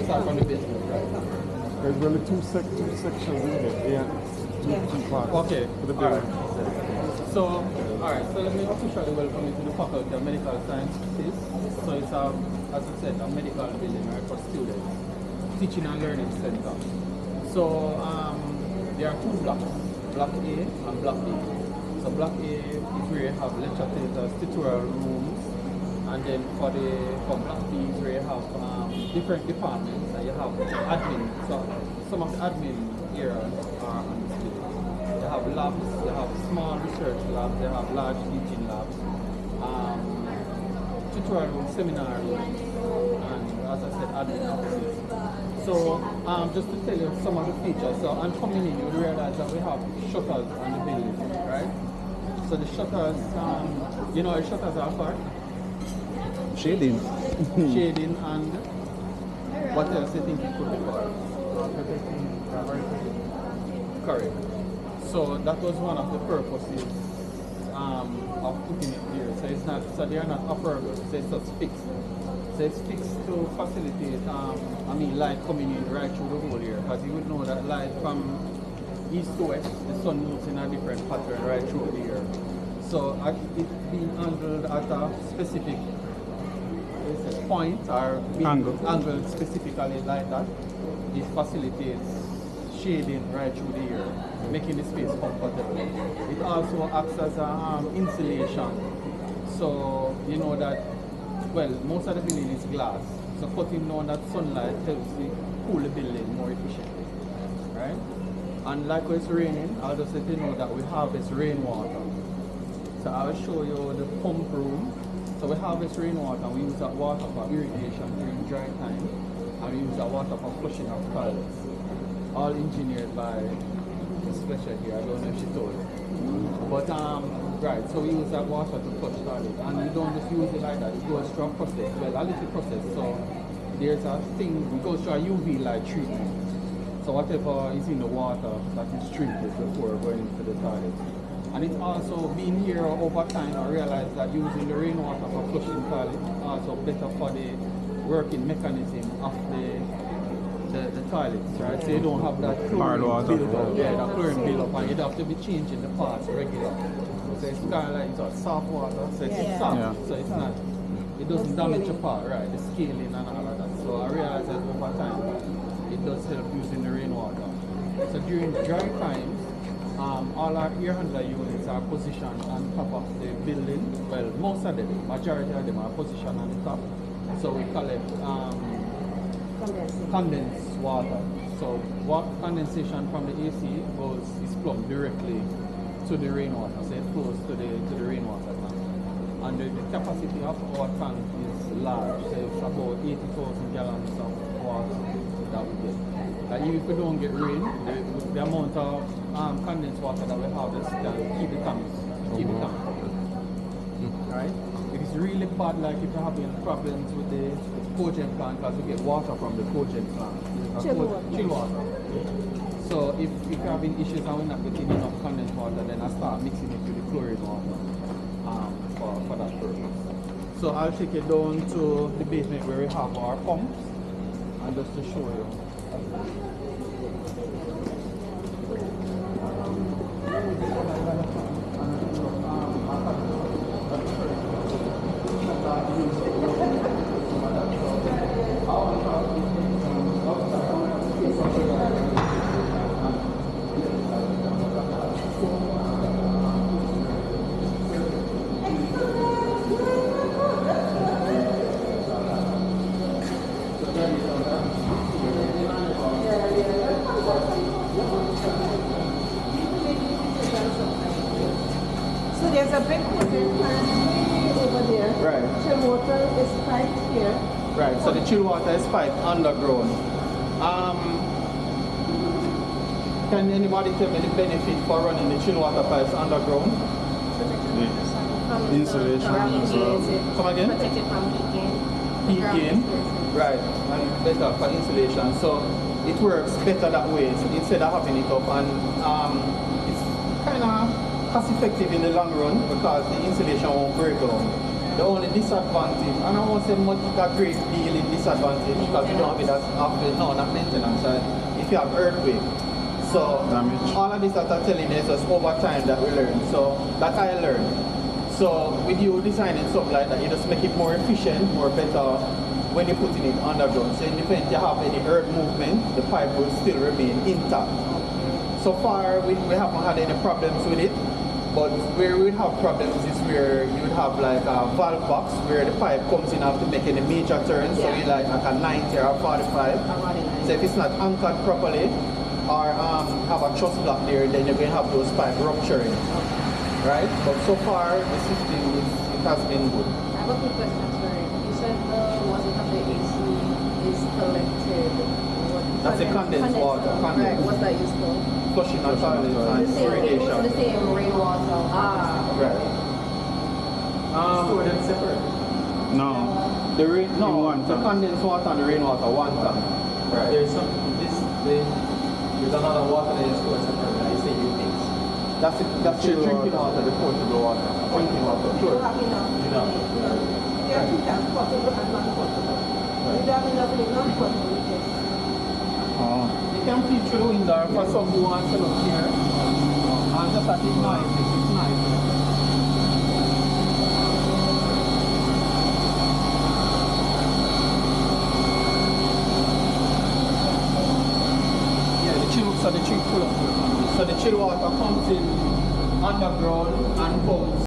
start from the basement, right? There's really two sections in there. Two parts. Okay. For the building. Right. So, alright, so let me officially welcome you to the Faculty of Medical Sciences. So it's as I said, a medical building, right, for students. Teaching and learning center. So there are two blocks, block A and block B. So block A is where you have lecture theaters, tutorial rooms, and then for block B is where you have different departments, and you have admin. So some of the admin areas are on this building. You have labs, you have small research labs, you have large teaching labs, tutorial rooms, seminar rooms, and as I said, admin offices. So just to tell you some of the features, so on coming in, you realize that we have shutters on the building, right? So the shutters, you know what shutters are for? Shading. Shading and what else do you think it could be for? Correct. So that was one of the purposes of putting it here. So it's not, so they are not operable, so it's just fixed. So it's fixed to facilitate, light coming in right through the whole year. Because you would know that light from east to west, the sun moves in a different pattern right through the year. So it's being handled at a specific point or being angled specifically like that. It facilitates shading right through the year, making the space comfortable. It also acts as an insulation. So you know that, well, most of the building is glass. So cutting down that sunlight helps to cool the building more efficiently, right? And like when it's raining, I'll just let you know that we harvest rainwater. So I'll show you the pump room. So we harvest rainwater and we use that water for irrigation during dry time. And we use that water for flushing of toilets. All engineered by Ms. Fletcher here, I don't know if she told you. But right, so we use that water to flush toilets. And we don't just use it like that, it goes through a process, well, a little process. So there's a thing, it goes through a UV light treatment. So whatever is in the water that is treated before going into the toilet. And it's also been here over time, I realized that using the rainwater for flushing toilet is also better for the working mechanism of the toilets, right? So you don't have that chlorine build up, that chlorine build up, and you have to be changing the parts regularly. So it's kind of like it's soft water, so it's soft, so it's not, it doesn't damage your part, right? The scaling and all of that. So I realized that over time, it does help using the rainwater. So during dry times, all our air handler units are positioned on top of the building. Well, most of them, majority of them are positioned on the top. So we collect condensed water. So condensation from the AC is plugged directly to the rainwater. So it flows to the rainwater tank. And the capacity of our tank is large. So it's about 80,000 gallons of water that we get. Even if we don't get rain, the amount of condensed water that we harvest can keep the tank covered. Right? It is really bad, like if you're having problems with the cogen plant, because we get water from the cogen plant. Chill water. So if you're having issues and we're not getting enough condensed water, then I start mixing it with the chlorine water for that purpose. So I'll take you down to the basement where we have our pumps, and just to show you. So there's a big cooling fan over there. Right. Chill water is piped here. Right, so the chill water is piped underground. Can anybody tell me the benefit for running the chill water pipes underground? Insulation. Come again? Protected from heat gain. Right, and better for insulation. So it works better that way. So instead of having it up, and it's kind of cost effective in the long run because the insulation won't break down. The only disadvantage, and I won't say much a great deal in disadvantage because we don't have it as often, no, not maintenance, if you have earthquake. So Damage. all of this that I'm telling you is just over time that we learn. So that I learned. So with you designing something like that, you just make it more efficient, more better when you're putting it underground. So in the event you have any earth movement, the pipe will still remain intact. So far we haven't had any problems with it. But where we would have problems is where you would have like a valve box where the pipe comes in after making a major turn, so you like a 90 or a 45. So if it's not anchored properly or have a truss block there, then you're going to have those pipes rupturing. Right? But so far the system it has been good. I have a quick question, sorry. You said the water from the AC is collected. That's a condensed water. Right, what's that used for? Flushing on toilets and irrigation. The same rainwater. Right. Store them separate. No. The condensed water and the rainwater one tank. Right. There's another water that is stored separately. I say you mix. That's the drinking water, the potable water. Drinking water. You Sure. have enough. You know. You have to have potable and non-potable. You have enough in non-potable, yes. You can feed through the window for some who want to look here. And just at it nice, it's nice. Yeah, the chill, so the chill pull up. So the chill water comes in underground and comes